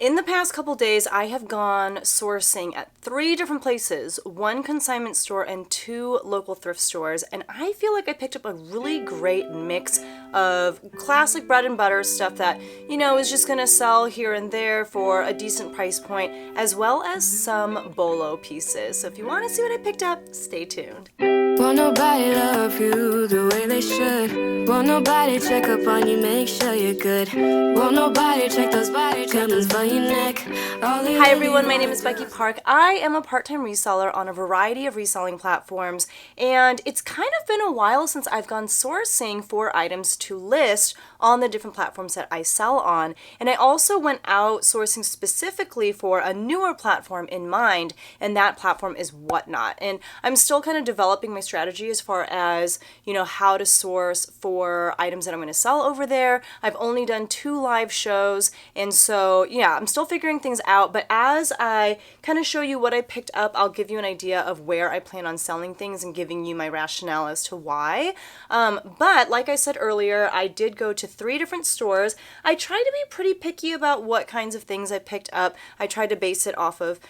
In the past couple days, I have gone sourcing at 3 different places, 1 consignment store and 2 local thrift stores, and I feel like I picked up a really great mix of classic bread and butter stuff that, is just gonna sell here and there for a decent price point, as well as some bolo pieces. So if you want to see what I picked up, stay tuned. Won't nobody love you the way they should. Won't nobody check up on you, make sure you're good. Won't nobody check those body trimmings for your neck. Hi everyone, my name is Becky Park. I am a part-time reseller on a variety of reselling platforms, and it's kind of been a while since I've gone sourcing for items to list on the different platforms that I sell on. And I also went out sourcing specifically for a newer platform in mind, and that platform is Whatnot. And I'm still kind of developing my strategy as far as, how to source for items that I'm going to sell over there. I've only done 2 live shows, and so yeah, I'm still figuring things out, but as I kind of show you what I picked up, I'll give you an idea of where I plan on selling things and giving you my rationale as to why. But like I said earlier, I did go to 3 different stores. I tried to be pretty picky about what kinds of things I picked up. I tried to base it off of,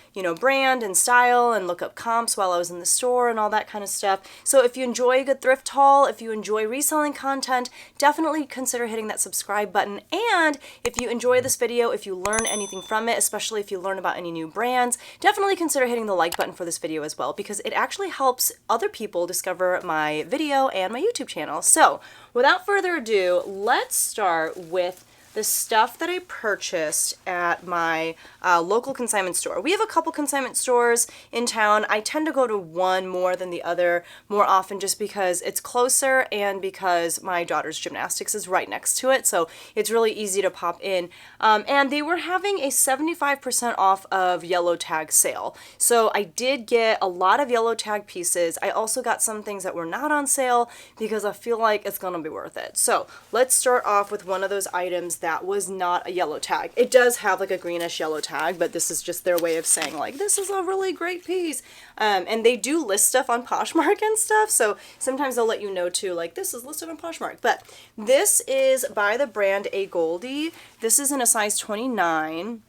brand and style and look up comps while I was in the store and all that kind of stuff. So if you enjoy a good thrift haul, if you enjoy reselling content, definitely consider hitting that subscribe button. And if you enjoy this video, if you learn anything from it, especially if you learn about any new brands, definitely consider hitting the like button for this video as well, because it actually helps other people discover my video and my YouTube channel. So without further ado, let's start with the stuff that I purchased at my local consignment store. We have a couple consignment stores in town. I tend to go to one more than the other more often just because it's closer and because my daughter's gymnastics is right next to it, so it's really easy to pop in. And they were having a 75% off of yellow tag sale. So I did get a lot of yellow tag pieces. I also got some things that were not on sale because I feel like it's gonna be worth it. So let's start off with one of those items that was not a yellow tag. It does have like a greenish yellow tag, but this is just their way of saying like, this is a really great piece. And they do list stuff on Poshmark and stuff, so sometimes they'll let you know too, like this is listed on Poshmark. But this is by the brand A Goldie. This is in a size 29.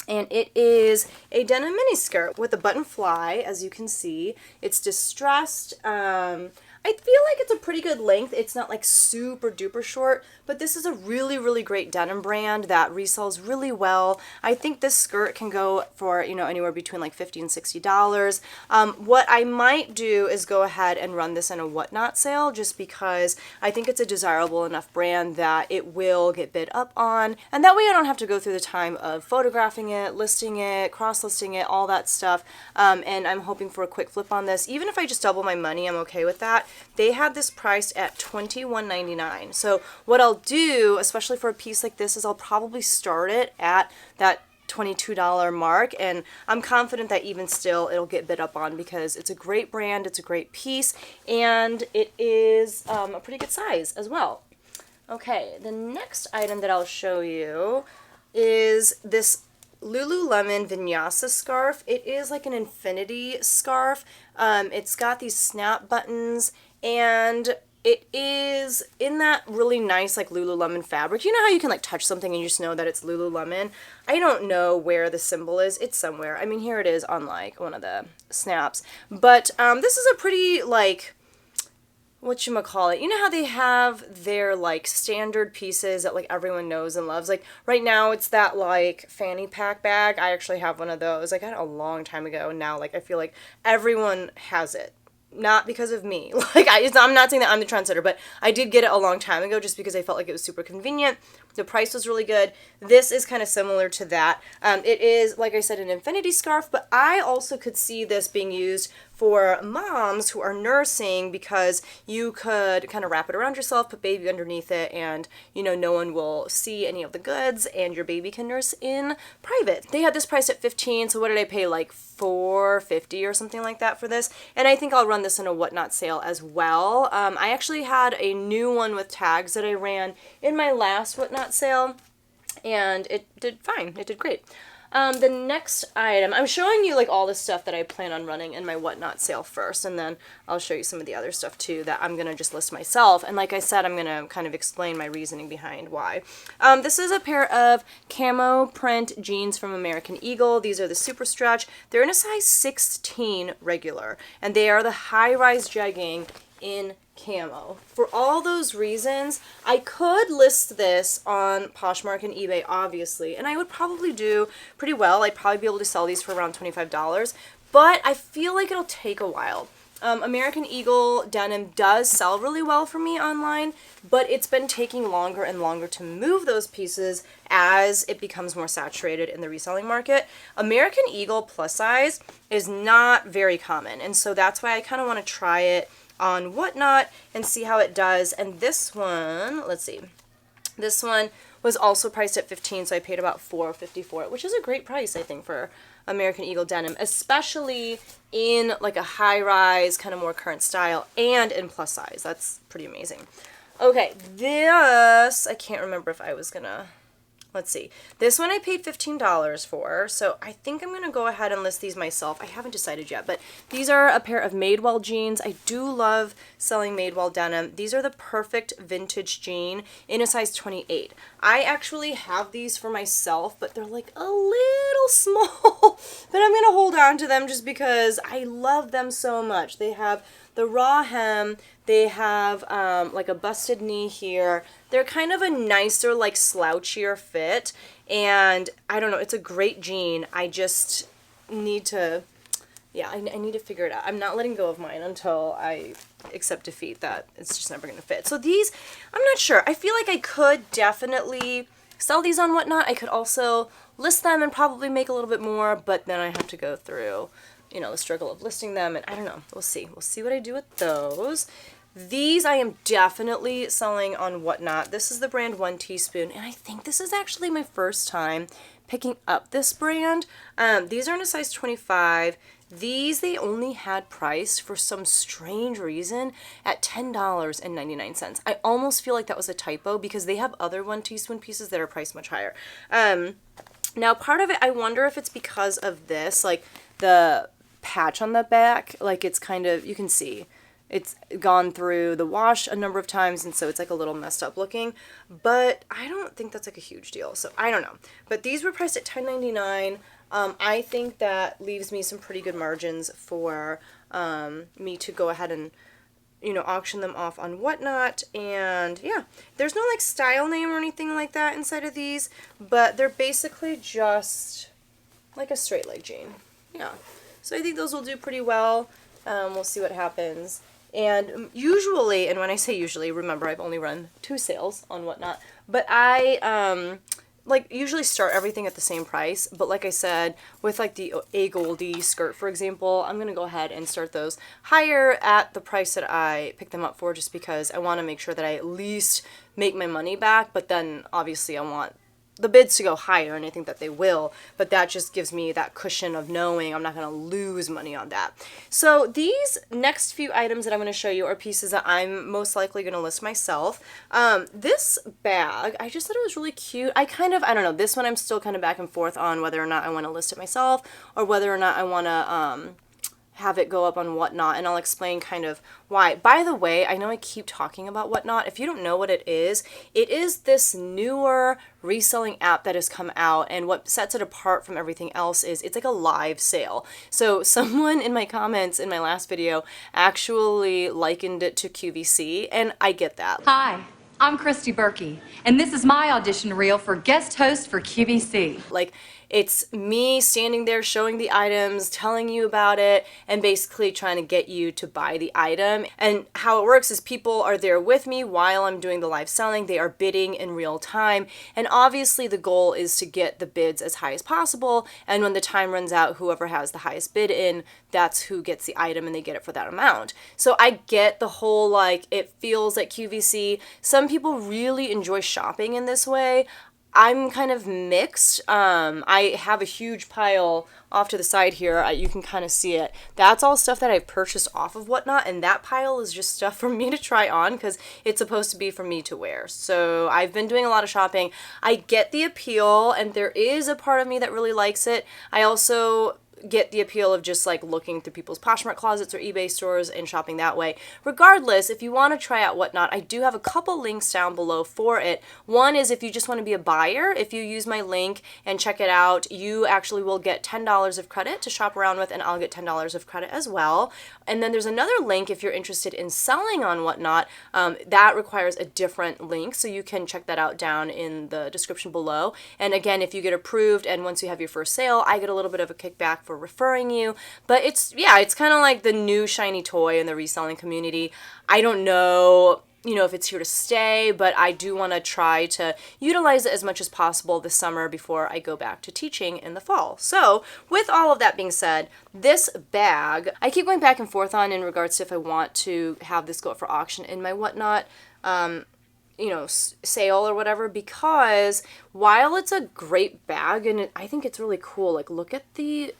And it is a denim mini skirt with a button fly, as you can see. It's distressed. I feel like it's a pretty good length. It's not like super duper short, but this is a really, really great denim brand that resells really well. I think this skirt can go for, anywhere between like $50 and $60. What I might do is go ahead and run this in a Whatnot sale just because I think it's a desirable enough brand that it will get bid up on. And that way I don't have to go through the time of photographing it, listing it, cross-listing it, all that stuff. And I'm hoping for a quick flip on this. Even if I just double my money, I'm okay with that. They had this priced at $21.99. So what I'll do, especially for a piece like this, is I'll probably start it at that $22 mark, and I'm confident that even still it'll get bid up on because it's a great brand, it's a great piece, and it is a pretty good size as well. Okay, the next item that I'll show you is this Lululemon Vinyasa scarf. It is like an infinity scarf. It's got these snap buttons, and it is in that really nice like Lululemon fabric. You know how you can like touch something and you just know that it's Lululemon? I don't know where the symbol is. It's somewhere. I mean, here it is on like one of the snaps. But this is a pretty like, whatchamacallit, you know how they have their like standard pieces that like everyone knows and loves? Like right now it's that like fanny pack bag. I actually have one of those. I got it a long time ago, and now like I feel like everyone has it. Not because of me. Like I'm not saying that I'm the trendsetter, but I did get it a long time ago just because I felt like it was super convenient. The price was really good. This is kind of similar to that. It is, like I said, an infinity scarf, but I also could see this being used for moms who are nursing because you could kind of wrap it around yourself, put baby underneath it, and no one will see any of the goods, and your baby can nurse in private. They had this priced at $15, so what did I pay, like $4.50 or something like that for this? And I think I'll run this in a Whatnot sale as well. I actually had a new one with tags that I ran in my last Whatnot sale, and it did fine. It did great. The next item, I'm showing you like all the stuff that I plan on running in my Whatnot sale first, and then I'll show you some of the other stuff too that I'm gonna just list myself. And like I said, I'm gonna kind of explain my reasoning behind why. This is a pair of camo print jeans from American Eagle. These are the super stretch. They're in a size 16 regular, and they are the high-rise jegging in camo. For all those reasons, I could list this on Poshmark and eBay, obviously, and I would probably do pretty well. I'd probably be able to sell these for around $25, but I feel like it'll take a while. American Eagle denim does sell really well for me online, but it's been taking longer and longer to move those pieces as it becomes more saturated in the reselling market. American Eagle plus size is not very common, and so that's why I kind of want to try it on Whatnot and see how it does. And this one, let's see, this one was also priced at $15, so I paid about $4.50 for it, which is a great price, I think, for American Eagle denim, especially in like a high-rise, kind of more current style, and in plus size. That's pretty amazing. Okay, this, I can't remember if I was gonna, let's see. This one I paid $15 for, so I think I'm going to go ahead and list these myself. I haven't decided yet, but these are a pair of Madewell jeans. I do love selling Madewell denim. These are the perfect vintage jean in a size 28. I actually have these for myself, but they're like a little small, but I'm going to hold on to them just because I love them so much. They have the raw hem, they have like a busted knee here. They're kind of a nicer, like slouchier fit, and I don't know, it's a great jean. I just need to, yeah, I need to figure it out. I'm not letting go of mine until I accept defeat that it's just never going to fit. So these, I'm not sure. I feel like I could definitely sell these on Whatnot. I could also list them and probably make a little bit more, but then I have to go through, you know, the struggle of listing them, and I don't know. We'll see. We'll see what I do with those. These I am definitely selling on Whatnot. This is the brand 1 Teaspoon, and I think this is actually my first time picking up this brand. These are in a size 25. These they only had priced for some strange reason at $10.99. I almost feel like that was a typo because they have other 1 Teaspoon pieces that are priced much higher. Now part of it, I wonder if it's because of this, like the patch on the back, like it's kind of, you can see it's gone through the wash a number of times, and so it's like a little messed up looking, but I don't think that's like a huge deal, so I don't know. But these were priced at $10.99. I think that leaves me some pretty good margins for me to go ahead and, you know, auction them off on Whatnot. And yeah, there's no like style name or anything like that inside of these, but they're basically just like a straight leg jean. Yeah, so I think those will do pretty well. We'll see what happens. And usually, and when I say usually, remember I've only run 2 sales on Whatnot, but I like usually start everything at the same price. But like I said, with like the A Goldie skirt, for example, I'm gonna go ahead and start those higher at the price that I picked them up for, just because I want to make sure that I at least make my money back. But then obviously I want the bids to go higher, and I think that they will, but that just gives me that cushion of knowing I'm not going to lose money on that. So these next few items that I'm going to show you are pieces that I'm most likely going to list myself. This bag, I just thought it was really cute. I don't know, this one I'm still kind of back and forth on whether or not I want to list it myself or whether or not I want to have it go up on Whatnot, and I'll explain kind of why. By the way, I know I keep talking about Whatnot. If you don't know what it is this newer reselling app that has come out, and what sets it apart from everything else is it's like a live sale. So someone in my comments in my last video actually likened it to QVC, and I get that. Hi, I'm Christy Berkey, and this is my audition reel for guest host for QVC. Like, it's me standing there showing the items, telling you about it, and basically trying to get you to buy the item. And how it works is people are there with me while I'm doing the live selling. They are bidding in real time. And obviously the goal is to get the bids as high as possible. And when the time runs out, whoever has the highest bid in, that's who gets the item, and they get it for that amount. So I get the whole, like, it feels like QVC. Some people really enjoy shopping in this way. I'm kind of mixed. I have a huge pile off to the side here. You can kind of see it. That's all stuff that I've purchased off of Whatnot, and that pile is just stuff for me to try on because it's supposed to be for me to wear. So I've been doing a lot of shopping. I get the appeal, and there is a part of me that really likes it. I also get the appeal of just like looking through people's Poshmark closets or eBay stores and shopping that way. Regardless, if you want to try out Whatnot, I do have a couple links down below for it. One is if you just want to be a buyer, if you use my link and check it out, you actually will get $10 of credit to shop around with, and I'll get $10 of credit as well. And then there's another link if you're interested in selling on Whatnot. That requires a different link, so you can check that out down in the description below. And again, if you get approved and once you have your first sale, I get a little bit of a kickback for referring you. But it's kind of like the new shiny toy in the reselling community. I don't know, if it's here to stay, but I do want to try to utilize it as much as possible this summer before I go back to teaching in the fall. So with all of that being said, this bag, I keep going back and forth on in regards to if I want to have this go up for auction in my Whatnot, sale or whatever, because while it's a great bag and I think it's really cool, like look at the,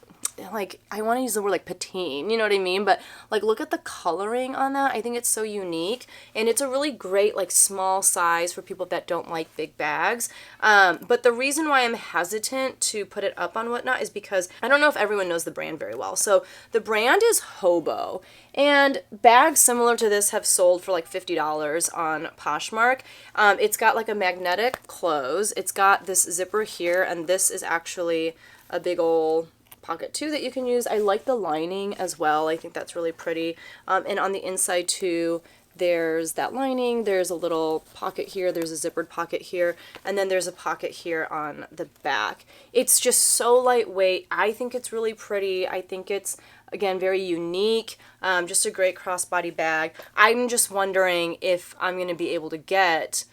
I want to use the word like patine, you know what I mean? But like look at the coloring on that. I think it's so unique, and it's a really great like small size for people that don't like big bags. But the reason why I'm hesitant to put it up on Whatnot is because I don't know if everyone knows the brand very well. So the brand is Hobo, and bags similar to this have sold for like $50 on Poshmark. It's got like a magnetic close. It's got this zipper here, and this is actually a big old pocket too that you can use. I like the lining as well. I think that's really pretty. And on the inside too, there's that lining. There's a little pocket here. There's a zippered pocket here. And then there's a pocket here on the back. It's just so lightweight. I think it's really pretty. I think it's, again, very unique. Just a great crossbody bag. I'm just wondering if I'm going to be able to get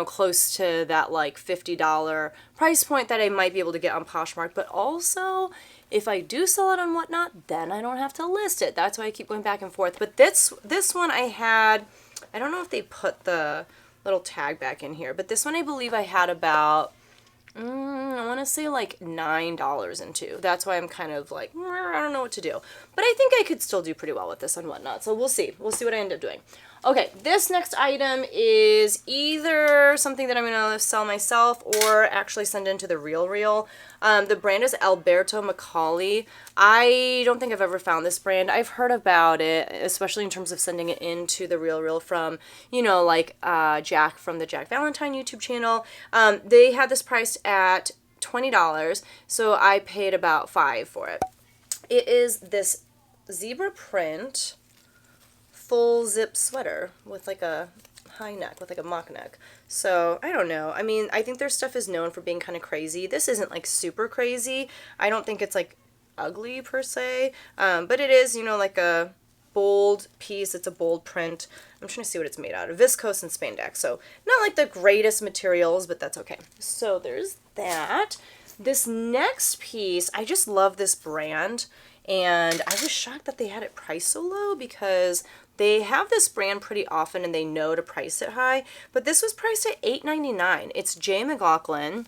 close to that like $50 price point that I might be able to get on Poshmark. But also, if I do sell it on Whatnot, then I don't have to list it. That's why I keep going back and forth. But this one I had, I don't know if they put the little tag back in here, but this one I believe I had about, I want to say like $9 into. That's why I'm kind of like, I don't know what to do. But I think I could still do pretty well with this on Whatnot. So we'll see. We'll see what I end up doing. Okay, this next item is either something that I'm going to sell myself or actually send into the Real. The brand is Alberto Macaulay. I don't think I've ever found this brand. I've heard about it, especially in terms of sending it into the Real from, Jack from the Jack Valentine YouTube channel. They had this priced at $20, so I paid about $5 for it. It is this zebra print full zip sweater with like a high neck, with like a mock neck. So I don't know. I mean, I think their stuff is known for being kind of crazy. This isn't like super crazy. I don't think it's like ugly per se, but it is, like a bold piece. It's a bold print. I'm trying to see what it's made out of. Viscose and spandex. So not like the greatest materials, but that's okay. So there's that. This next piece, I just love this brand, and I was shocked that they had it priced so low because they have this brand pretty often and they know to price it high, but this was priced at $8.99. It's J. McLaughlin.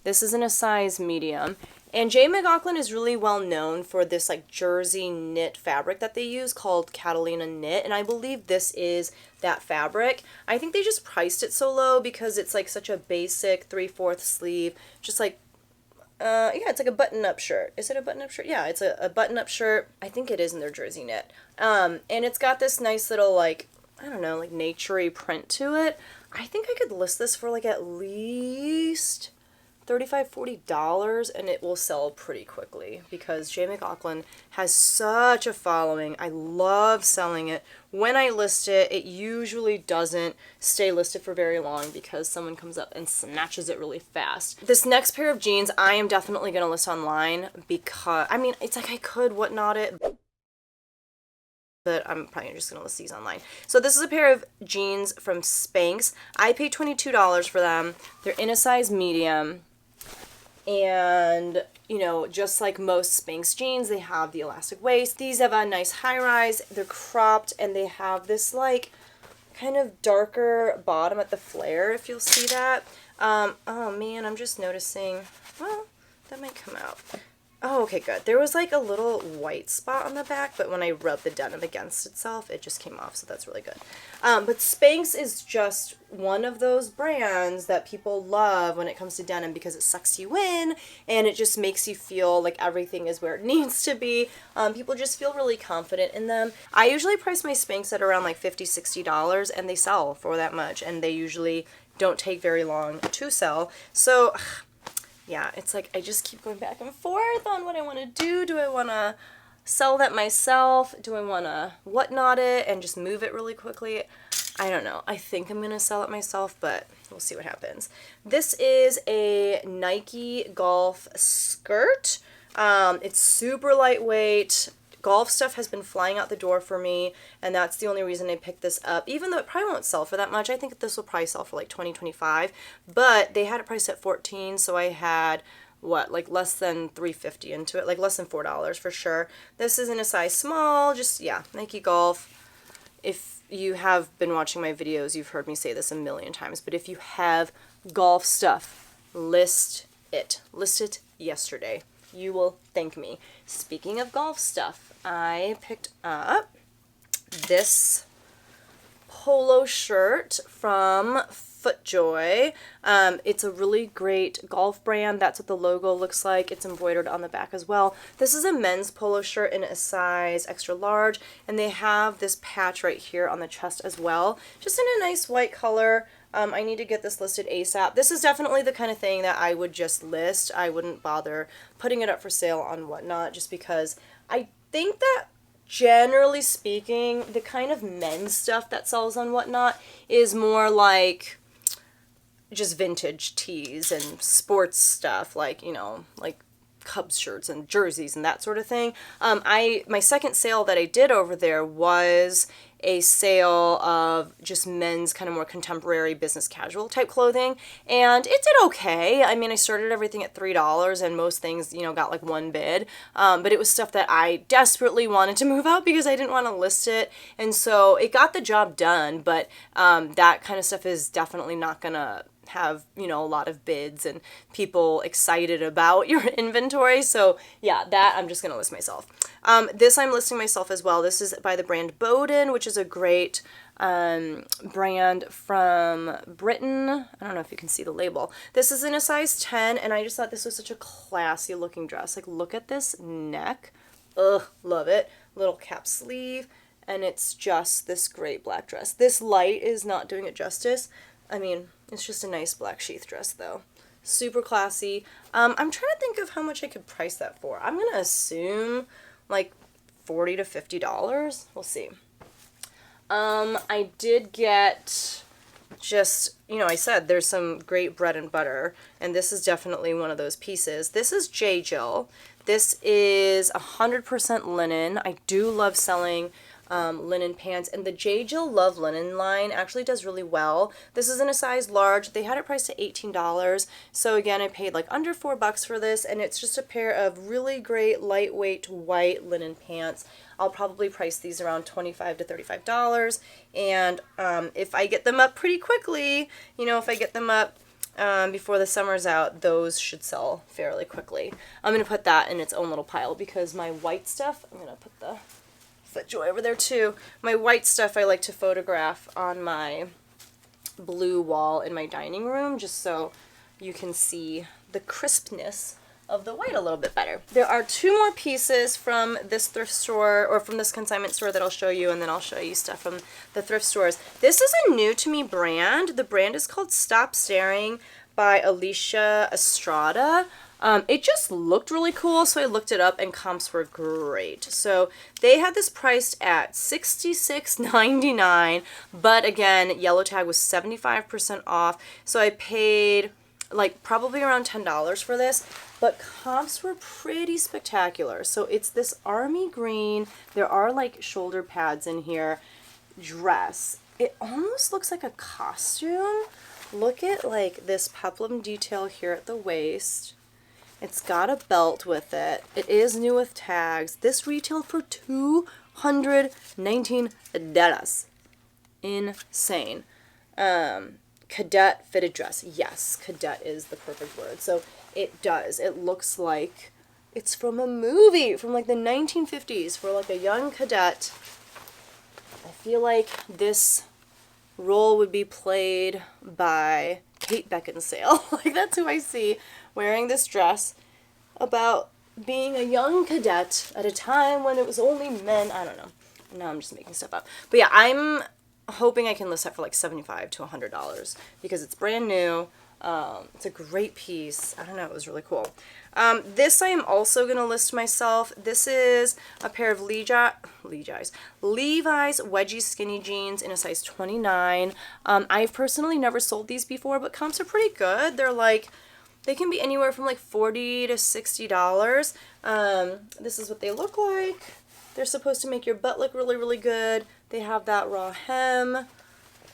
This is in a size medium. And J. McLaughlin is really well known for this like jersey knit fabric that they use called Catalina knit, and I believe this is that fabric. I think they just priced it so low because it's like such a basic 3/4 sleeve, just like it's like a button-up shirt. Is it a button-up shirt? Yeah, it's a button-up shirt. I think it is in their jersey knit. And it's got this nice little, like, I don't know, like nature-y print to it. I think I could list this for like at least $35–40, and it will sell pretty quickly because J. McLaughlin has such a following. I love selling it. When I list it, it usually doesn't stay listed for very long because someone comes up and snatches it really fast. This next pair of jeans, I am definitely going to list online because, I mean, it's like I could Whatnot it, but I'm probably just going to list these online. So this is a pair of jeans from Spanx. I paid $22 for them. They're in a size medium. And, just like most Spanx jeans, they have the elastic waist. These have a nice high rise. They're cropped, and they have this like kind of darker bottom at the flare, if you'll see that. Oh man, I'm just noticing, well, that might come out. Oh, okay, good. There was like a little white spot on the back, but when I rubbed the denim against itself, it just came off, so that's really good. But Spanx is just one of those brands that people love when it comes to denim because it sucks you in and it just makes you feel like everything is where it needs to be. People just feel really confident in them. I usually price my Spanx at around like $50, $60, and they sell for that much, and they usually don't take very long to sell. So yeah, it's like I just keep going back and forth on what I want to do. Do I want to sell that myself? Do I want to whatnot it and just move it really quickly? I don't know. I think I'm going to sell it myself, but we'll see what happens. This is a Nike golf skirt. It's super lightweight. Golf stuff has been flying out the door for me, and that's the only reason I picked this up. Even though it probably won't sell for that much, I think this will probably sell for like $20, $25, but they had it priced at $14, so I had, what, like less than $3.50 into it, like less than $4 for sure. This is in a size small, just, yeah, Nike Golf. If you have been watching my videos, you've heard me say this a million times, but if you have golf stuff, list it. List it yesterday. You will thank me. Speaking of golf stuff, I picked up this polo shirt from Footjoy. It's a really great golf brand. That's what the logo looks like. It's embroidered on the back as well. This is a men's polo shirt in a size extra large, and they have this patch right here on the chest as well. Just in a nice white color. I need to get this listed ASAP. This is definitely the kind of thing that I would just list. I wouldn't bother putting it up for sale on whatnot, just because I think that generally speaking, the kind of men's stuff that sells on whatnot is more like just vintage tees and sports stuff, like, you know, like Cubs shirts and jerseys and that sort of thing. My second sale that I did over there was a sale of just men's kind of more contemporary business casual type clothing, and it did okay. I mean, I started everything at $3 and most things, you know, got like one bid, but it was stuff that I desperately wanted to move out because I didn't want to list it, and so it got the job done, but that kind of stuff is definitely not gonna have, you know, a lot of bids and people excited about your inventory. So yeah, that I'm just gonna list myself. This I'm listing myself as well. This is by the brand Boden, which is a great brand from Britain. I don't know if you can see the label. This is in a size 10, and I just thought this was such a classy looking dress. Like, look at this neck. Ugh, love it. Little cap sleeve, and it's just this great black dress. This light is not doing it justice. I mean, it's just a nice black sheath dress though. Super classy. I'm trying to think of how much I could price that for. I'm gonna assume like $40 to $50. We'll see. I did get just, you know, I said there's some great bread and butter, and this is definitely one of those pieces. This is J. Jill. This is 100% linen. I do love selling linen pants, and the J. Jill Love Linen line actually does really well. This is in a size large. They had it priced at $18, so again, I paid like under $4 for this, and it's just a pair of really great lightweight white linen pants. I'll probably price these around $25 to $35, and if I get them up pretty quickly, you know, if I get them up before the summer's out, those should sell fairly quickly. I'm going to put that in its own little pile because my white stuff, I'm going to put the Footjoy over there too. My white stuff I like to photograph on my blue wall in my dining room just so you can see the crispness of the white a little bit better. There are two more pieces from this thrift store, or from this consignment store, that I'll show you, and then I'll show you stuff from the thrift stores. This is a new to me brand. The brand is called Stop Staring by Alicia Estrada. It just looked really cool, so I looked it up, and comps were great. So they had this priced at $66.99, but again, yellow tag was 75% off, so I paid like probably around $10 for this, but comps were pretty spectacular. So it's this army green, there are like shoulder pads in here, dress. It almost looks like a costume. Look at like this peplum detail here at the waist. It's got a belt with it. It is new with tags. This retailed for $219. Insane. cadet fitted dress. Yes, cadet is the perfect word. So it does. It looks like it's from a movie from like the 1950s for like a young cadet. I feel like this role would be played by Kate Beckinsale. Like, that's who I see wearing this dress about being a young cadet at a time when it was only men. I don't know. Now I'm just making stuff up. But yeah, I'm hoping I can list that for like $75 to $100 because it's brand new. It's a great piece. I don't know. It was really cool. This I am also going to list myself. This is a pair of Levi's wedgie skinny jeans in a size 29. I've personally never sold these before, but comps are pretty good. They're like, they can be anywhere from like $40 to $60. This is what they look like. They're supposed to make your butt look really, really good. They have that raw hem,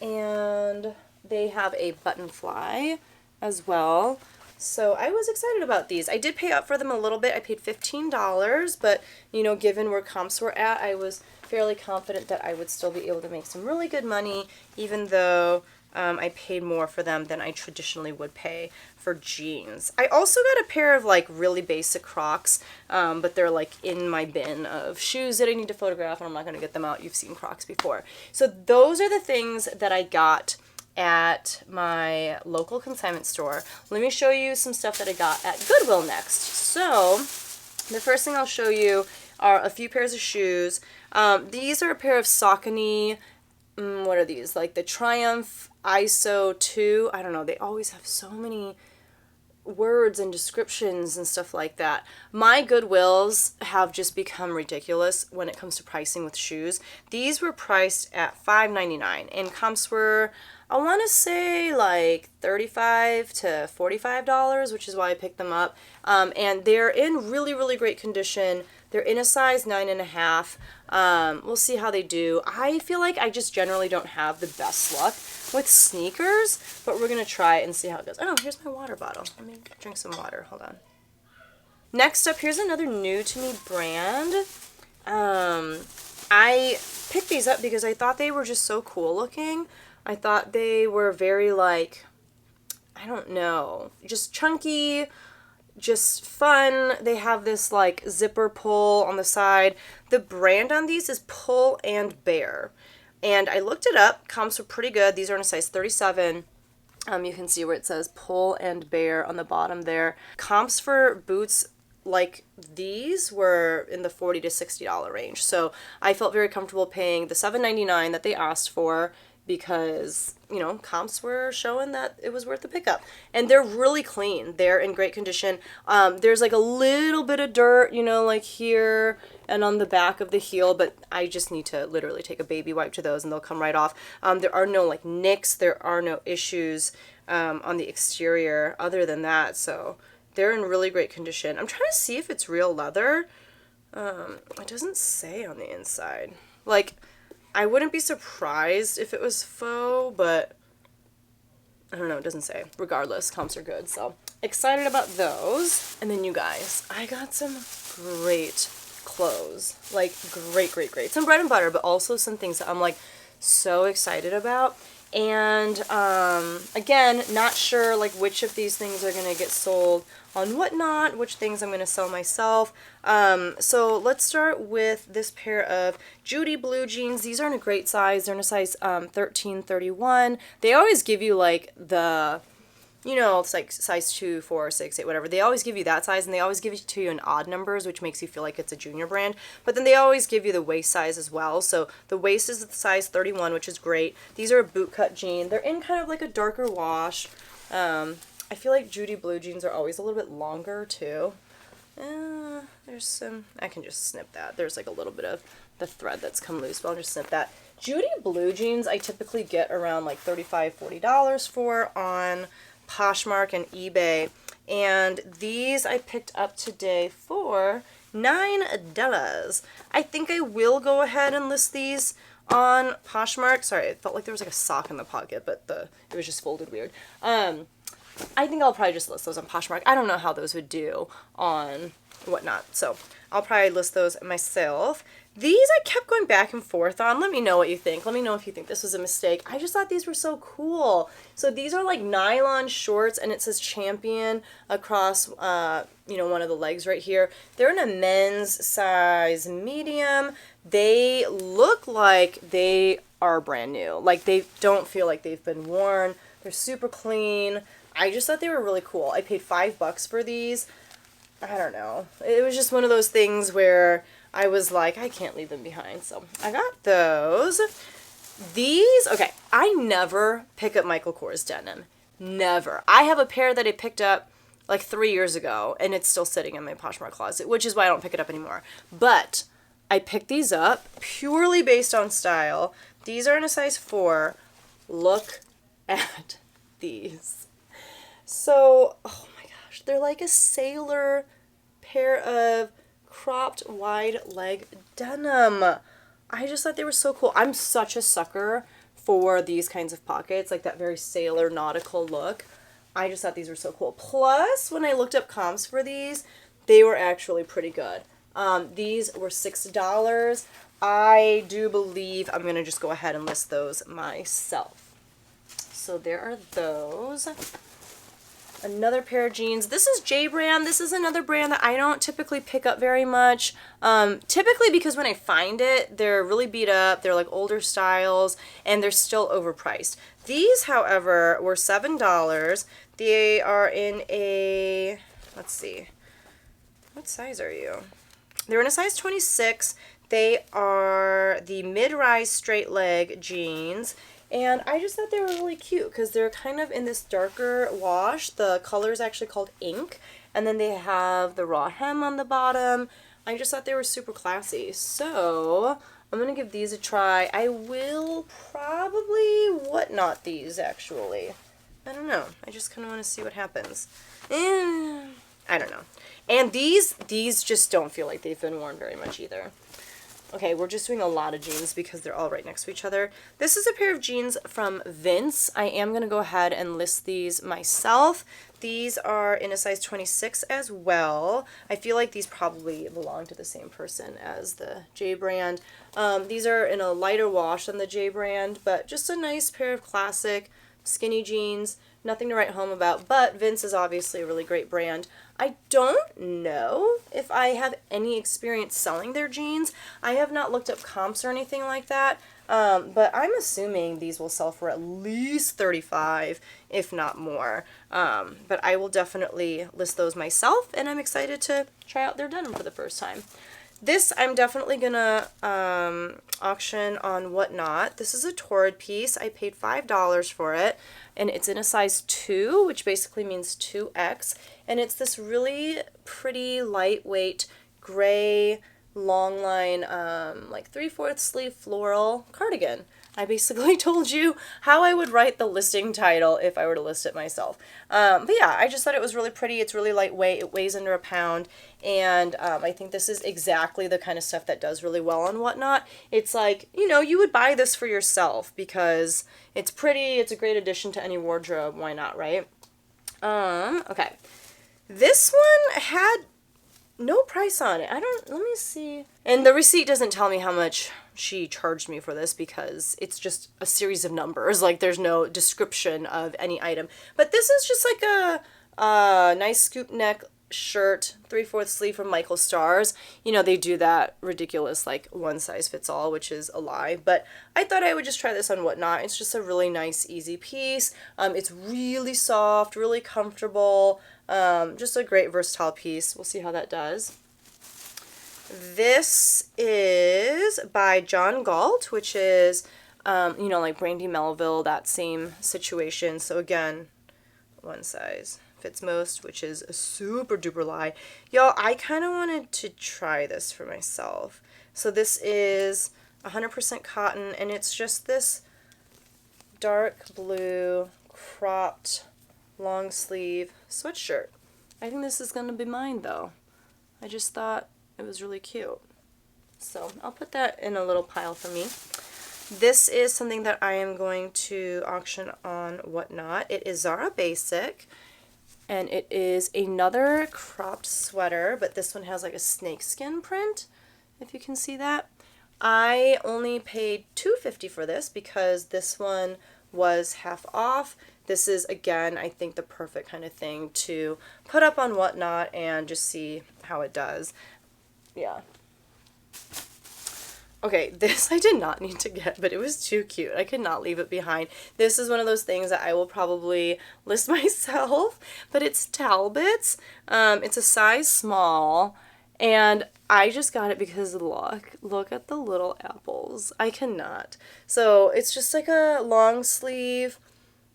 and they have a button fly as well. So I was excited about these. I did pay up for them a little bit. I paid $15, but you know, given where comps were at, I was fairly confident that I would still be able to make some really good money, even though I paid more for them than I traditionally would pay for jeans. I also got a pair of like really basic Crocs, but they're like in my bin of shoes that I need to photograph, and I'm not going to get them out. You've seen Crocs before. So those are the things that I got at my local consignment store. Let me show you some stuff that I got at Goodwill next. So the first thing I'll show you are a few pairs of shoes. These are a pair of Saucony, what are these? Like the Triumph ISO 2. I don't know. They always have so many words and descriptions and stuff like that. My Goodwills have just become ridiculous when it comes to pricing with shoes. These were priced at $5.99 and comps were, I want to say like $35 to $45, which is why I picked them up. And they're in really, really great condition. They're in a size 9.5. We'll see how they do. I feel like I just generally don't have the best luck with sneakers, but we're going to try it and see how it goes. Oh, here's my water bottle. Let me drink some water. Hold on. Next up, here's another new to me brand. I picked these up because I thought they were just so cool looking. I thought they were very like, I don't know, just chunky, just fun. They have this like zipper pull on the side. The brand on these is Pull and Bear. And I looked it up. Comps were pretty good. These are in a size 37. You can see where it says Pull and Bear on the bottom there. Comps for boots like these were in the $40 to $60 range. So I felt very comfortable paying the $7.99 that they asked for, because, you know, comps were showing that it was worth the pickup. And they're really clean. They're in great condition. There's like a little bit of dirt, you know, like here and on the back of the heel, but I just need to literally take a baby wipe to those and they'll come right off. There are no like nicks. There are no issues on the exterior other than that. So they're in really great condition. I'm trying to see if it's real leather. It doesn't say on the inside. Like, I wouldn't be surprised if it was faux, but I don't know, it doesn't say. Regardless, comps are good, so excited about those. And then you guys, I got some great clothes. Like, great. Some bread and butter, but also some things that I'm like so excited about. And again, not sure like which of these things are gonna get sold on Whatnot, which things I'm gonna sell myself. So let's start with this pair of Judy blue jeans. These are in a great size. They're in a size 13-31. They always give you like the, you know, it's like size 2, 4, 6, 8, whatever. They always give you that size, and they always give it to you in odd numbers, which makes you feel like it's a junior brand. But then they always give you the waist size as well. So the waist is the size 31, which is great. These are a bootcut jean. They're in kind of like a darker wash. I feel like Judy blue jeans are always a little bit longer too. There's some, I can just snip that. There's like a little bit of the thread that's come loose, but I'll just snip that. Judy blue jeans I typically get around like $35, $40 for on Poshmark and eBay, and these I picked up today for $9. I think I will go ahead and list these on Poshmark. Sorry, it felt like there was like a sock in the pocket, but it was just folded weird. I think I'll probably just list those on Poshmark. I don't know how those would do on Whatnot, so I'll probably list those myself. These I kept going back and forth on. Let me know what you think. Let me know if you think this was a mistake. I just thought these were so cool. So these are like nylon shorts, and it says Champion across, you know, one of the legs right here. They're in a men's size medium. They look like they are brand new. Like, they don't feel like they've been worn. They're super clean. I just thought they were really cool. I paid $5 for these. I don't know. It was just one of those things where I was like, I can't leave them behind. So I got those. These, okay, I never pick up Michael Kors denim. Never. I have a pair that I picked up like 3 years ago, and it's still sitting in my Poshmark closet, which is why I don't pick it up anymore. But I picked these up purely based on style. These are in a size 4. Look at these. So, oh my gosh, they're like a sailor pair of cropped wide leg denim. I just thought they were so cool. I'm such a sucker for these kinds of pockets, like that very sailor nautical look. I just thought these were so cool. Plus, when I looked up comps for these, they were actually pretty good. These were $6. I do believe I'm going to just go ahead and list those myself. So there are those. Another pair of jeans. This is J brand. This is another brand that I don't typically pick up very much. Typically because when I find it, they're really beat up. They're like older styles, and they're still overpriced. These, however, were $7. They are in a, let's see, what size are you? They're in a size 26. They are the mid-rise straight leg jeans. And I just thought they were really cute because they're kind of in this darker wash. The color is actually called ink. And then they have the raw hem on the bottom. I just thought they were super classy. So I'm going to give these a try. I will probably whatnot these, actually. I don't know. I just kind of want to see what happens. I don't know. And these just don't feel like they've been worn very much either. Okay, we're just doing a lot of jeans because they're all right next to each other. This is a pair of jeans from Vince. I am going to go ahead and list these myself. These are in a size 26 as well. I feel like these probably belong to the same person as the J brand. These are in a lighter wash than the J brand, but just a nice pair of classic skinny jeans. Nothing to write home about, but Vince is obviously a really great brand. I don't know if I have any experience selling their jeans. I have not looked up comps or anything like that, but I'm assuming these will sell for at least $35, if not more. But I will definitely list those myself, and I'm excited to try out their denim for the first time. This I'm definitely gonna auction on Whatnot. This is a Torrid piece. I paid $5 for it, and it's in a size 2, which basically means 2X. And it's this really pretty lightweight gray long line, like 3/4 sleeve floral cardigan. I basically told you how I would write the listing title if I were to list it myself. But yeah, I just thought it was really pretty. It's really lightweight. It weighs under a pound. And I think this is exactly the kind of stuff that does really well on Whatnot. It's like, you know, you would buy this for yourself because it's pretty. It's a great addition to any wardrobe. Why not, right? Okay. This one had no price on it. Let me see. And the receipt doesn't tell me how much she charged me for this because it's just a series of numbers. Like, there's no description of any item. But this is just like a nice scoop neck shirt, 3/4 sleeve from Michael Stars. You know, they do that ridiculous, like, one size fits all, which is a lie. But I thought I would just try this on Whatnot. It's just a really nice, easy piece. It's really soft, really comfortable. Just a great versatile piece. We'll see how that does. This is by John Galt, which is, you know, like Brandy Melville, that same situation. So again, one size fits most, which is a super duper lie. Y'all, I kind of wanted to try this for myself. So this is 100% cotton, and it's just this dark blue cropped long sleeve sweatshirt. I think this is going to be mine, though. I just thought it was really cute. So I'll put that in a little pile for me. This is something that I am going to auction on Whatnot. It is Zara Basic, and it is another cropped sweater, but this one has like a snakeskin print, if you can see that. I only paid $2.50 for this because this one was half off. This is, again, I think the perfect kind of thing to put up on Whatnot and just see how it does. Yeah. Okay, this I did not need to get, but it was too cute. I could not leave it behind. This is one of those things that I will probably list myself, but it's Talbot's. It's a size small, and I just got it because look at the little apples. I cannot. So it's just like a long sleeve,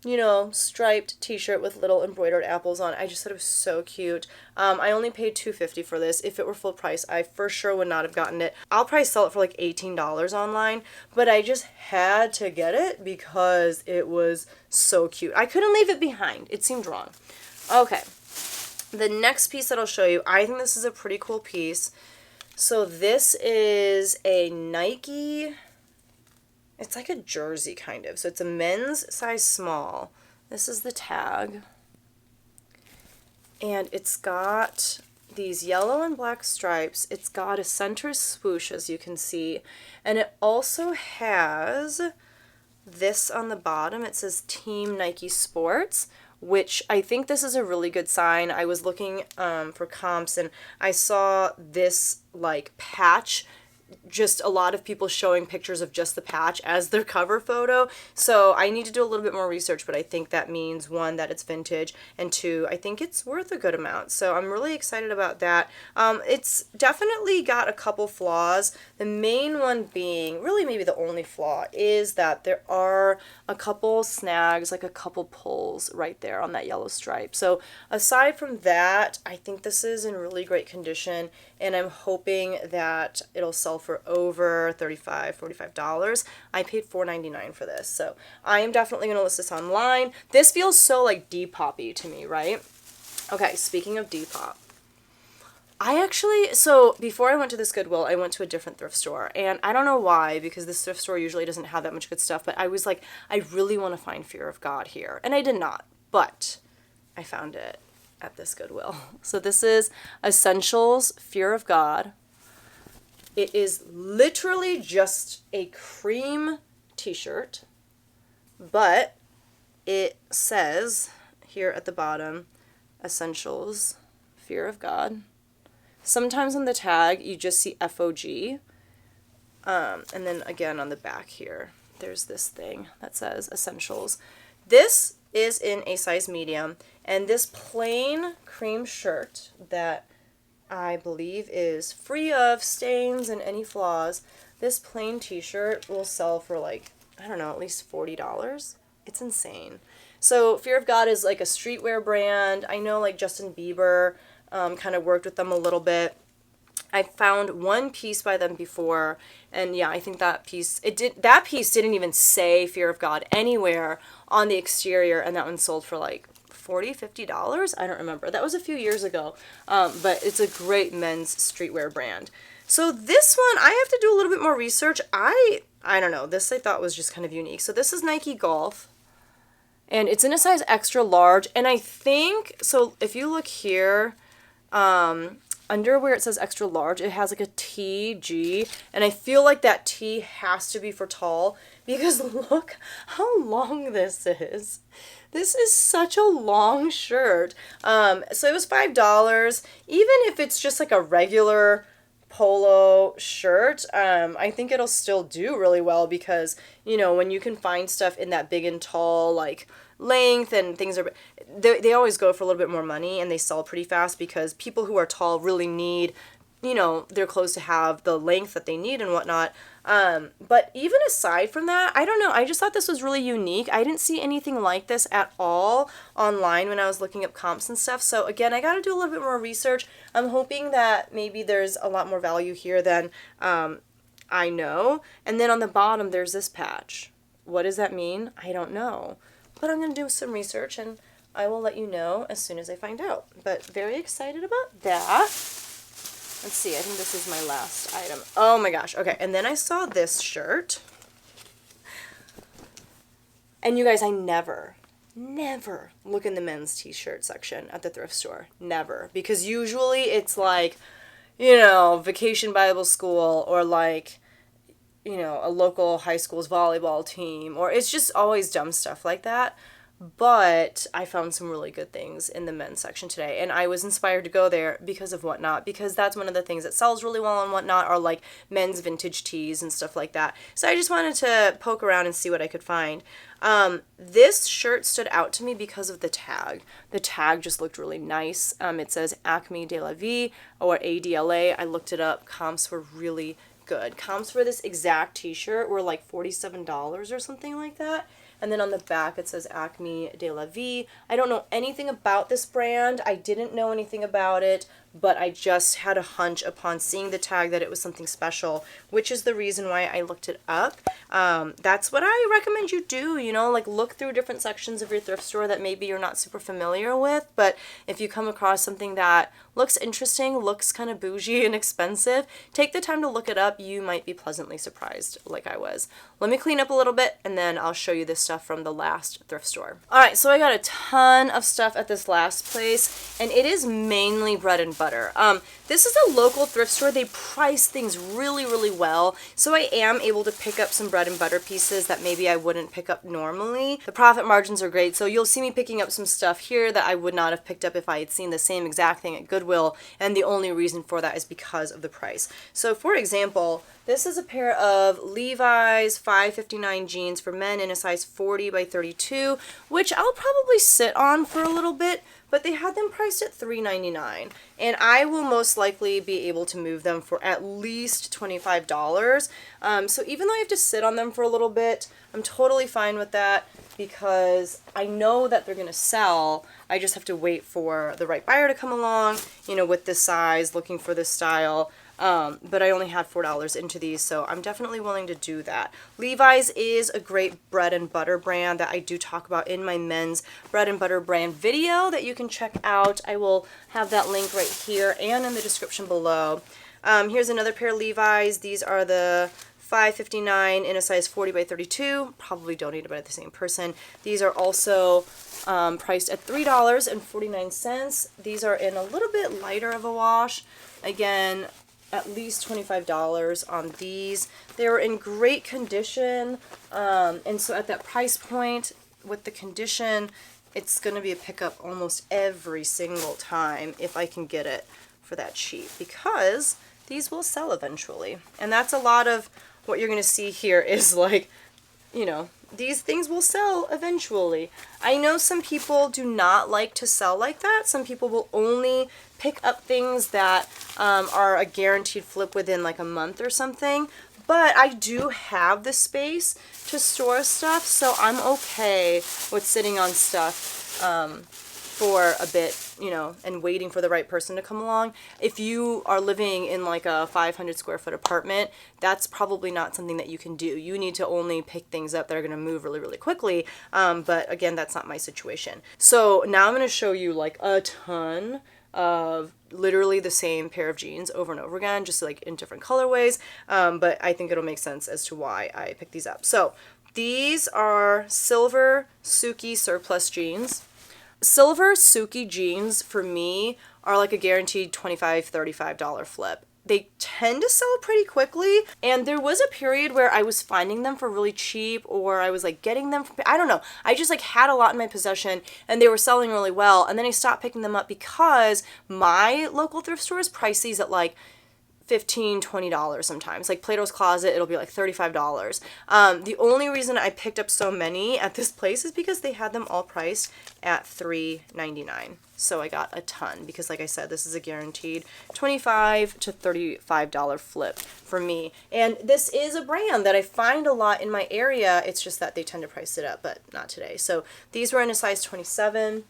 you know, striped t-shirt with little embroidered apples on. I just thought it was so cute. I only paid $2.50 for this. If it were full price, I for sure would not have gotten it. I'll probably sell it for like $18 online, but I just had to get it because it was so cute. I couldn't leave it behind. It seemed wrong. Okay. The next piece that I'll show you, I think this is a pretty cool piece. So this is a Nike... It's like a jersey kind of. So it's a men's size small. This is the tag. And it's got these yellow and black stripes. It's got a center swoosh, as you can see. And it also has this on the bottom. It says Team Nike Sports, which I think this is a really good sign. I was looking for comps and I saw this like patch, just a lot of people showing pictures of just the patch as their cover photo. So I need to do a little bit more research, but I think that means, one, that it's vintage, and two, I think it's worth a good amount. So I'm really excited about that. It's definitely got a couple flaws. The main one being, really maybe the only flaw, is that there are a couple snags, like a couple pulls right there on that yellow stripe. So aside from that, I think this is in really great condition, and I'm hoping that it'll sell for over $35, $45. I paid $4.99 for this, so I am definitely going to list this online. This feels so like Depop-y to me, right? Okay, speaking of Depop, so before I went to this Goodwill, I went to a different thrift store, and I don't know why, because this thrift store usually doesn't have that much good stuff, but I was like, I really want to find Fear of God here, and I did not, but I found it at this Goodwill. So this is Essentials Fear of God. It is literally just a cream t-shirt, but it says here at the bottom, Essentials Fear of God. Sometimes on the tag, you just see FOG. And then again on the back here, there's this thing that says Essentials. This is in a size medium, and this plain cream shirt that I believe is free of stains and any flaws, this plain t-shirt will sell for like, I don't know, at least $40. It's insane. So Fear of God is like a streetwear brand. I know like Justin Bieber kind of worked with them a little bit. I found one piece by them before, and yeah, I think that piece didn't even say Fear of God anywhere on the exterior, and that one sold for like $40, $50? I don't remember. That was a few years ago, but it's a great men's streetwear brand. So this one, I have to do a little bit more research. I don't know. This I thought was just kind of unique. So this is Nike Golf, and it's in a size extra large, and I think, so if you look here, under where it says extra large, it has like a TG, and I feel like that T has to be for tall, because look how long this is. This is such a long shirt. So it was $5. Even if it's just like a regular polo shirt, I think it'll still do really well, because, you know, when you can find stuff in that big and tall, like, length, and things are, they always go for a little bit more money, and they sell pretty fast, because people who are tall really need, you know, their clothes to have the length that they need and whatnot. But even aside from that, I don't know, I just thought this was really unique. I didn't see anything like this at all online when I was looking up comps and stuff. So again, I got to do a little bit more research. I'm hoping that maybe there's a lot more value here than I know. And then on the bottom, there's this patch. What does that mean? I don't know. But I'm going to do some research, and I will let you know as soon as I find out. But very excited about that. Let's see, I think this is my last item. Oh my gosh, okay, and then I saw this shirt. And you guys, I never look in the men's t-shirt section at the thrift store. Never. Because usually it's like, you know, Vacation Bible School, or like, you know, a local high school's volleyball team, or it's just always dumb stuff like that. But I found some really good things in the men's section today, and I was inspired to go there because of Whatnot, because that's one of the things that sells really well on Whatnot are like men's vintage tees and stuff like that. So I just wanted to poke around and see what I could find. This shirt stood out to me because of the tag. The tag just looked really nice. It says Acme de la Vie or ADLA. I looked it up. Comps were really good. Comps for this exact t-shirt were like $47 or something like that. And then on the back it says Acme de la Vie. I don't know anything about this brand. I didn't know anything about it, but I just had a hunch upon seeing the tag that it was something special, which is the reason why I looked it up. That's what I recommend you do, you know, like look through different sections of your thrift store that maybe you're not super familiar with, but if you come across something that looks interesting, looks kind of bougie and expensive, take the time to look it up. You might be pleasantly surprised like I was. Let me clean up a little bit and then I'll show you this stuff from the last thrift store. Alright, so I got a ton of stuff at this last place, and it is mainly bread and butter. This is a local thrift store. They price things really, really well, so I am able to pick up some bread and butter pieces that maybe I wouldn't pick up normally. The profit margins are great, so you'll see me picking up some stuff here that I would not have picked up if I had seen the same exact thing at Goodwill, and the only reason for that is because of the price. So for example, this is a pair of Levi's 559 jeans for men in a size 40 by 32, which I'll probably sit on for a little bit, but they had them priced at $3.99, and I will most likely be able to move them for at least $25. So even though I have to sit on them for a little bit, I'm totally fine with that because I know that they're going to sell. I just have to wait for the right buyer to come along, you know, with this size, looking for this style. But I only had $4 into these, so I'm definitely willing to do that. Levi's is a great bread and butter brand that I do talk about in my men's bread and butter brand video that you can check out. I will have that link right here and in the description below. Here's another pair of Levi's. These are the 559 in a size 40 by 32, probably donated by the same person. These are also priced at $3.49. These are in a little bit lighter of a wash. Again, at least $25 on these. They were in great condition, and so at that price point with the condition, it's going to be a pickup almost every single time if I can get it for that cheap, because these will sell eventually. And that's a lot of what you're going to see here is like, you know, these things will sell eventually. I know some people do not like to sell like that. Some people will only pick up things that are a guaranteed flip within like a month or something. But I do have the space to store stuff, so I'm okay with sitting on stuff for a bit, you know, and waiting for the right person to come along. If you are living in like a 500 square foot apartment, that's probably not something that you can do. You need to only pick things up that are going to move really, really quickly. But again, that's not my situation. So now I'm going to show you like a ton of literally the same pair of jeans over and over again, just like in different colorways. But I think it'll make sense as to why I picked these up. So these are silver Suki surplus jeans. Silver Suki jeans for me are like a guaranteed $25, $35 flip. They tend to sell pretty quickly, and there was a period where I was finding them for really cheap, or I was like getting them for, I don't know, I just like had a lot in my possession and they were selling really well, and then I stopped picking them up because my local thrift stores price these at like $15, $20 sometimes. Like Plato's Closet, it'll be like $35. The only reason I picked up so many at this place is because they had them all priced at $3.99. So I got a ton because, like I said, this is a guaranteed $25 to $35 flip for me. And this is a brand that I find a lot in my area. It's just that they tend to price it up, but not today. So these were in a size 27.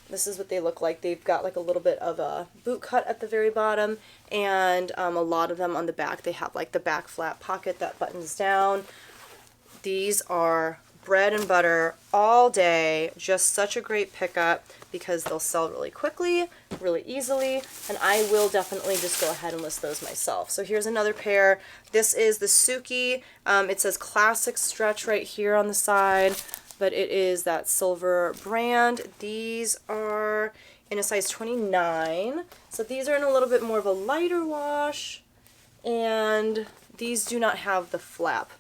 This is what they look like. They've got like a little bit of a boot cut at the very bottom, and a lot of them on the back, they have like the back flap pocket that buttons down. These are bread and butter all day. Just such a great pickup because they'll sell really quickly, really easily, and I will definitely just go ahead and list those myself. So here's another pair. This is the Suki. It says classic stretch right here on the side, but it is that silver brand. These are in a size 29. So these are in a little bit more of a lighter wash, and these do not have the flap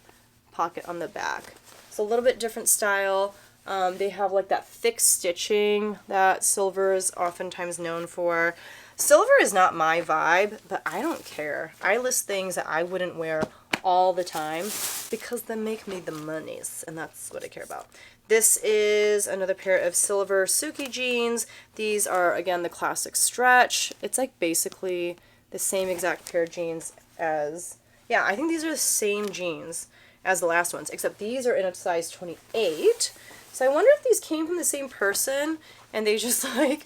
pocket on the back. So a little bit different style. They have like that thick stitching that silver is oftentimes known for. Silver is not my vibe, but I don't care. I list things that I wouldn't wear all the time because they make me the monies, and that's what I care about. This is another pair of silver Suki jeans. These are, again, the classic stretch. It's like basically the same exact pair of jeans as, yeah, I think these are the same jeans as the last ones, except these are in a size 28. So I wonder if these came from the same person and they just like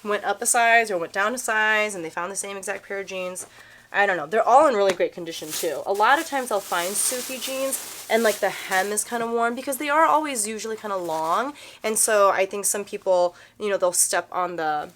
went up a size or went down a size and they found the same exact pair of jeans. I don't know. They're all in really great condition too. A lot of times I'll find Suki jeans and like the hem is kind of worn because they are always usually kind of long. And so I think some people, you know, they'll step on the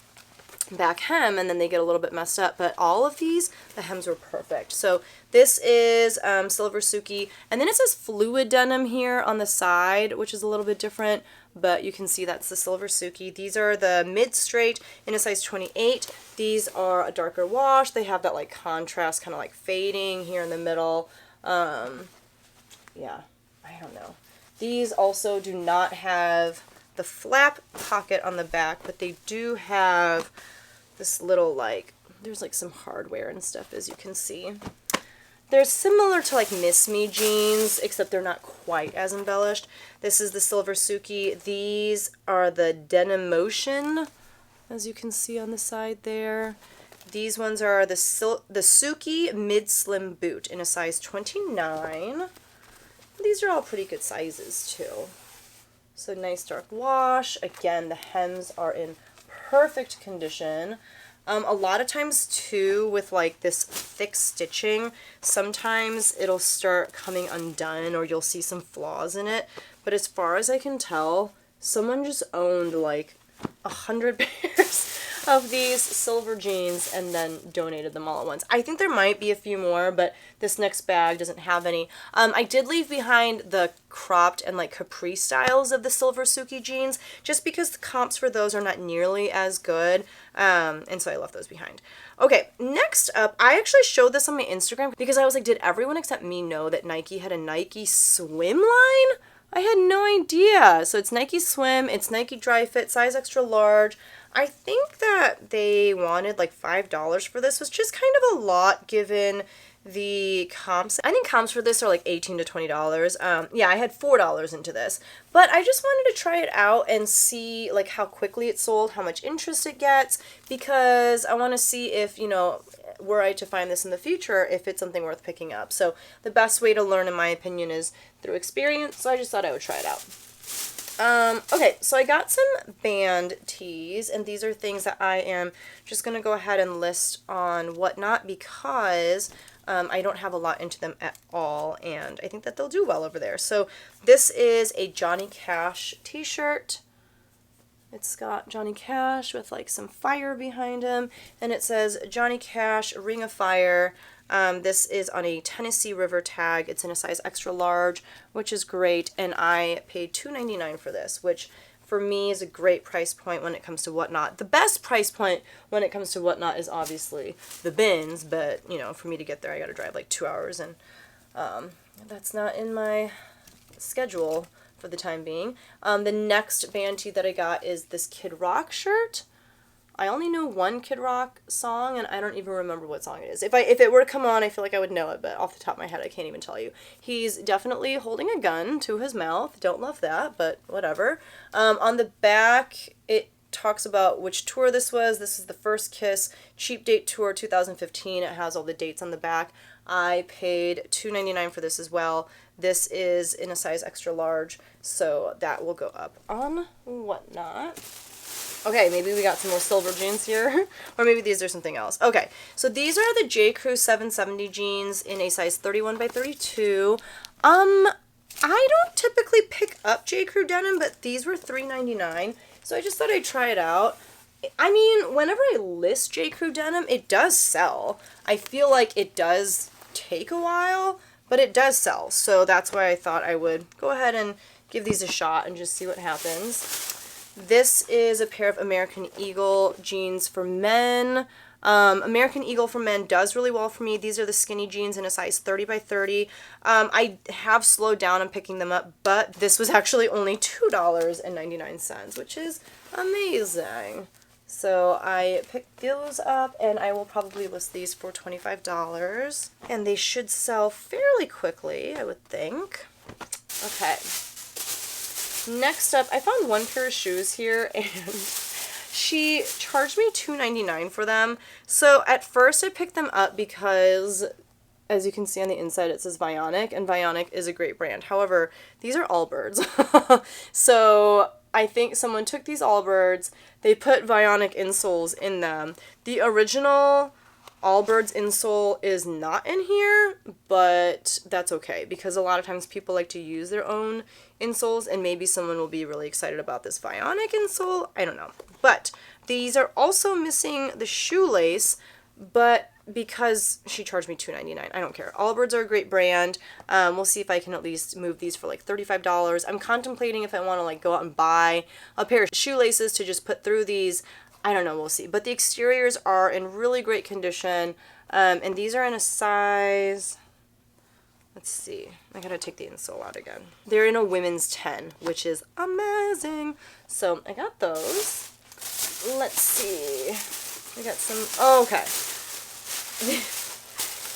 back hem and then they get a little bit messed up, but all of these, the hems were perfect. So this is silver Suki, and then it says fluid denim here on the side, which is a little bit different, but you can see that's the silver Suki. These are the mid straight in a size 28. These are a darker wash. They have that like contrast kind of like fading here in the middle. Yeah, I don't know. These also do not have the flap pocket on the back, but they do have this little like, there's like some hardware and stuff, as you can see. They're similar to like Miss Me jeans, except they're not quite as embellished. This is the silver Suki. These are the Denim Motion, as you can see on the side there. These ones are the Suki Mid Slim Boot in a size 29. These are all pretty good sizes too. So nice dark wash. Again, the hems are in perfect condition. A lot of times too with like this thick stitching, sometimes it'll start coming undone or you'll see some flaws in it. But as far as I can tell, someone just owned like 100 pairs of these silver jeans and then donated them all at once. I think there might be a few more, but this next bag doesn't have any. I did leave behind the cropped and like capri styles of the silver Suki jeans just because the comps for those are not nearly as good, and so I left those behind. Okay, next up, I actually showed this on my Instagram because I was like, did everyone except me know that Nike had a Nike swim line? I had no idea. So it's Nike Swim, it's Nike Dry Fit, size extra large. I think that they wanted like $5 for this, which is kind of a lot given the comps. I think comps for this are like $18 to $20. Yeah, I had $4 into this, but I just wanted to try it out and see like how quickly it sold, how much interest it gets, because I want to see if, you know, were I to find this in the future, if it's something worth picking up. So the best way to learn, in my opinion, is through experience, so I just thought I would try it out. Okay, so I got some band tees, and these are things that I am just going to go ahead and list on Whatnot because I don't have a lot into them at all, and I think that they'll do well over there. So this is a Johnny Cash t-shirt. It's got Johnny Cash with like some fire behind him, and it says Johnny Cash Ring of Fire. This is on a Tennessee River tag. It's in a size extra large, which is great, and I paid $2.99 for this, which for me is a great price point when it comes to Whatnot. The best price point when it comes to Whatnot is obviously the bins, but you know, for me to get there I gotta drive like 2 hours, and that's not in my schedule for the time being. The next band tee that I got is this Kid Rock shirt. I only know one Kid Rock song, and I don't even remember what song it is. If it were to come on, I feel like I would know it, but off the top of my head, I can't even tell you. He's definitely holding a gun to his mouth. Don't love that, but whatever. On the back, it talks about which tour this was. This is the First Kiss Cheap Date Tour 2015. It has all the dates on the back. I paid $2.99 for this as well. This is in a size extra large, so that will go up on Whatnot. Okay, maybe we got some more silver jeans here, or maybe these are something else. Okay, so these are the J. Crew 770 jeans in a size 31 by 32. I don't typically pick up J. Crew denim, but these were $3.99, so I just thought I'd try it out. I mean, whenever I list J. Crew denim, it does sell. I feel like it does take a while, but it does sell, so that's why I thought I would go ahead and give these a shot and just see what happens. This is a pair of American Eagle jeans for men. American Eagle for men does really well for me. These are the skinny jeans in a size 30 by 30. I have slowed down on picking them up, but this was actually only $2.99, which is amazing. So I picked those up, and I will probably list these for $25. And they should sell fairly quickly, I would think. Okay. Next up, I found one pair of shoes here, and she charged me $2.99 for them. So at first I picked them up because, as you can see on the inside, it says Vionic, and Vionic is a great brand. However, these are Allbirds. So I think someone took these Allbirds, they put Vionic insoles in them. The original Allbirds insole is not in here, but that's okay, because a lot of times people like to use their own insoles, and maybe someone will be really excited about this Vionic insole. I don't know. But these are also missing the shoelace, but because she charged me $2.99, I don't care. Allbirds are a great brand. We'll see if I can at least move these for like $35. I'm contemplating if I want to like go out and buy a pair of shoelaces to just put through these. I don't know, we'll see. But the exteriors are in really great condition, and these are in a size, let's see, I gotta take the insole out again. They're in a women's 10, which is amazing. So I got those. Let's see, I got some, oh, okay.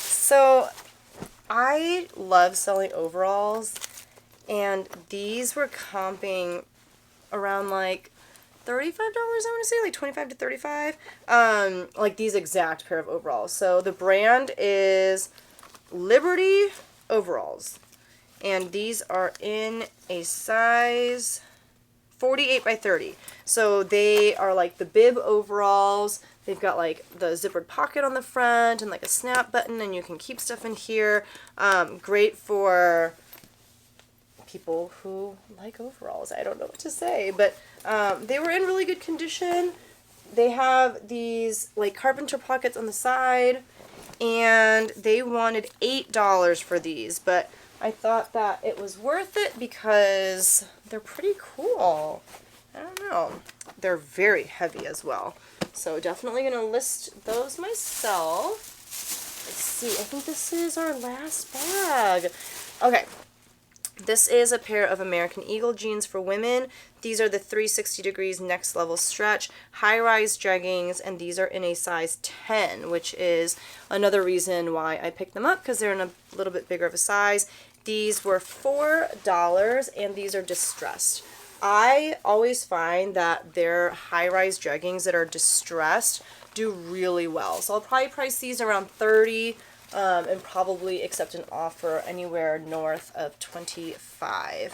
So I love selling overalls, and these were comping around like $35, I want to say, like 25 to 35, like these exact pair of overalls. So the brand is Liberty Overalls, and these are in a size 48 by 30. So they are like the bib overalls. They've got like the zippered pocket on the front and like a snap button, and you can keep stuff in here. Great for people who like overalls. I don't know what to say, but they were in really good condition. They have these like carpenter pockets on the side, and they wanted $8 for these, but I thought that it was worth it because they're pretty cool. I don't know. They're very heavy as well. So definitely going to list those myself. Let's see. I think this is our last bag. Okay. This is a pair of American Eagle jeans for women. These are the 360 degrees next level stretch high-rise jeggings, and these are in a size 10, which is another reason why I picked them up, because they're in a little bit bigger of a size. These were $4, and these are distressed. I always find that their high-rise jeggings that are distressed do really well. So I'll probably price these around $30, and probably accept an offer anywhere north of $25.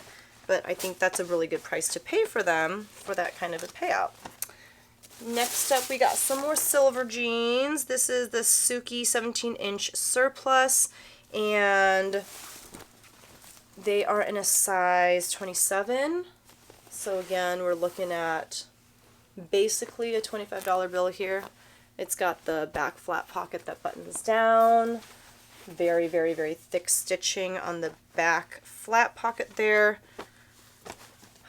But I think that's a really good price to pay for them for that kind of a payout. Next up, we got some more silver jeans. This is the Suki 17-inch surplus, and they are in a size 27. So again, we're looking at basically a $25 bill here. It's got the back flat pocket that buttons down. Very, very, very thick stitching on the back flat pocket there.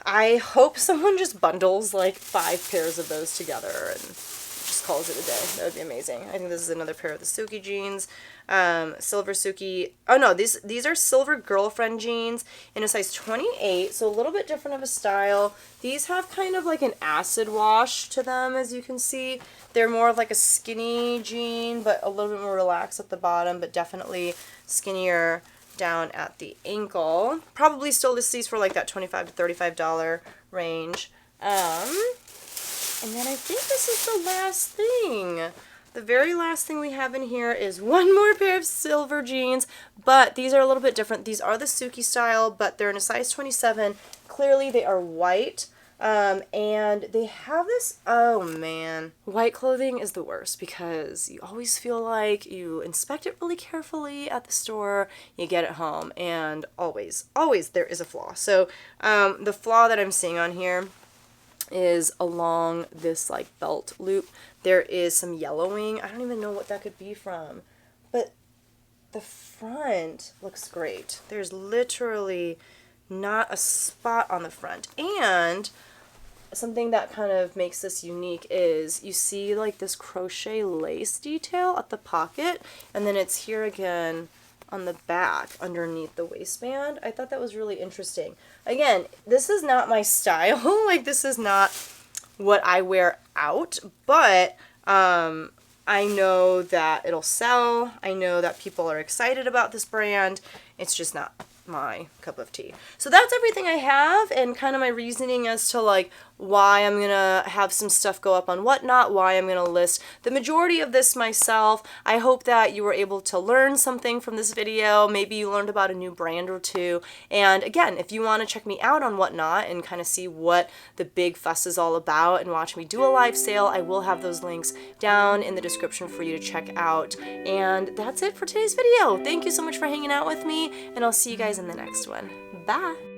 I hope someone just bundles like 5 pairs of those together and just calls it a day. That would be amazing. I think this is another pair of the Suki jeans. Silver Suki. Oh no, these are silver girlfriend jeans in a size 28, so a little bit different of a style. These have kind of like an acid wash to them, as you can see. They're more of like a skinny jean, but a little bit more relaxed at the bottom, but definitely skinnier down at the ankle. Probably still list these for like that $25 to $35 range. And then I think this is the last thing. The very last thing we have in here is one more pair of silver jeans, but these are a little bit different. These are the Suki style, but they're in a size 27. Clearly they are white, and they have this, oh man. White clothing is the worst because you always feel like you inspect it really carefully at the store, you get it home, and always there is a flaw. So the flaw that I'm seeing on here is along this like belt loop. There is some yellowing. I don't even know what that could be from, but the front looks great. There's literally not a spot on the front, and something that kind of makes this unique is you see like this crochet lace detail at the pocket, and then it's here again on the back underneath the waistband. I thought that was really interesting. Again, this is not my style. Like, this is not what I wear out, but I know that it'll sell. I know that people are excited about this brand. It's just not my cup of tea. So that's everything I have, and kind of my reasoning as to like why I'm gonna have some stuff go up on Whatnot, why I'm gonna list the majority of this myself. I hope that you were able to learn something from this video. Maybe you learned about a new brand or two. And again, if you want to check me out on Whatnot and kind of see what the big fuss is all about and watch me do a live sale, I will have those links down in the description for you to check out. And that's it for today's video. Thank you so much for hanging out with me, and I'll see you guys in the next one. Bye!